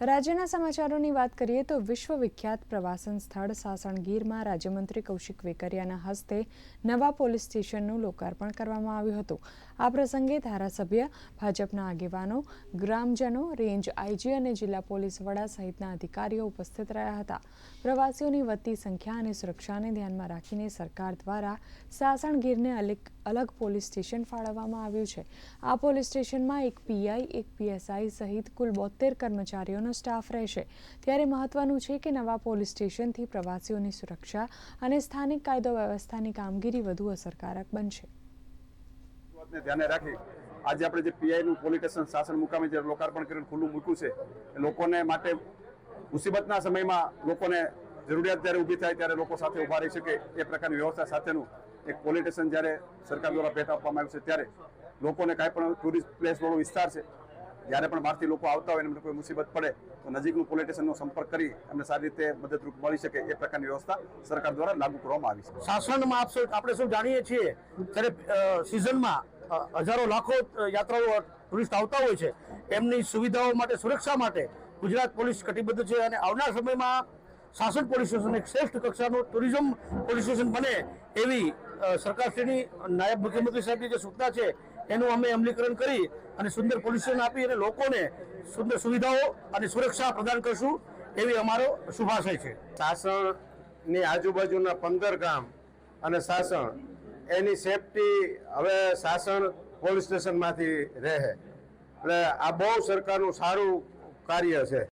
રાજ્યના સમાચારોની વાત કરીએ તો વિશ્વવિખ્યાત પ્રવાસન સ્થળ સાસણગીરમાં રાજ્યમંત્રી કૌશિક વેકરિયાના હસ્તે નવા પોલીસ સ્ટેશનનું લોકાર્પણ કરવામાં આવ્યું હતું। આ પ્રસંગે ધારાસભ્ય, ભાજપના આગેવાનો, ગ્રામજનો, રેન્જ આઈજી અને જિલ્લા પોલીસ વડા સહિતના અધિકારીઓ ઉપસ્થિત રહ્યા હતા। પ્રવાસીઓની વધતી સંખ્યા અને સુરક્ષાને ધ્યાનમાં રાખીને સરકાર દ્વારા સાસણગીરને અલગ પોલીસ સ્ટેશન ફાળવવામાં આવ્યું છે। આ પોલીસ સ્ટેશનમાં એક પીઆઈ, એક પીએસઆઈ સહિત કુલ 72 કર્મચારીઓનો સ્ટાફ રહેશે। ત્યારે મહત્વનું છે કે નવા પોલીસ સ્ટેશનથી પ્રવાસીઓની સુરક્ષા અને સ્થાનિક કાયદો વ્યવસ્થાની કામગીરી વધુ અસરકારક બનશે। ધ્યાને રાખી આજે આપણે જે પીઆઈ નું પોલીસ સ્ટેશન સાસણ મુકામે જે લોકાર્પણ કરીને ખુલ્લું મૂક્યું છે, લોકોને માટે મુસીબતના સમયમાં લોકોને જરૂરિયાત જ્યારે ઊભી થાય ત્યારે લોકો સાથે ઊભા રહી શકે એ પ્રકારની વ્યવસ્થા સાથેનું એક પોલીસ સ્ટેશન જ્યારે સરકાર દ્વારા ભેટ આપવામાં આવ્યું છે, ત્યારે લોકોને કાંઈ પણ ટુરિસ્ટ પ્લેસ વાળો વિસ્તાર છે, જ્યારે પણ બહારથી લોકો આવતા હોય એમને કોઈ મુસીબત પડે તો નજીકનું પોલીસ સ્ટેશનનો સંપર્ક કરી એમને સારી રીતે મદદરૂપ મળી શકે એ પ્રકારની વ્યવસ્થા સરકાર દ્વારા લાગુ કરવામાં આવી છે। શાસનમાં આપણે સૌ જાણીએ છીએ ત્યારે સિઝનમાં હજારો લાખો યાત્રાળુઓ ટુરિસ્ટ આવતા હોય છે, એમની સુવિધાઓ માટે, સુરક્ષા માટે ગુજરાત પોલીસ કટિબદ્ધ છે અને આવનાર સમયમાં શાસન પોલીસ સ્ટેશન એક શ્રેષ્ઠ કક્ષાનું ટુરિઝમ પોલીસ સ્ટેશન બને એવી સરકારશ્રીની નાયબ મુખ્યમંત્રી સાહેબની જે સૂચના છે એનું અમે અમલીકરણ કરી અને સુંદર પોલીસ સ્ટેશન આપી અને લોકોને સુંદર સુવિધાઓ અને સુરક્ષા પ્રદાન કરશું એવી અમારો શુભાશય છે। સાસણની આજુબાજુના 15 ગામ અને સાસણ એની સેફટી હવે સાસણ પોલીસ સ્ટેશનમાંથી રહે એટલે આ બહુ સરકારનું સારું કાર્ય છે।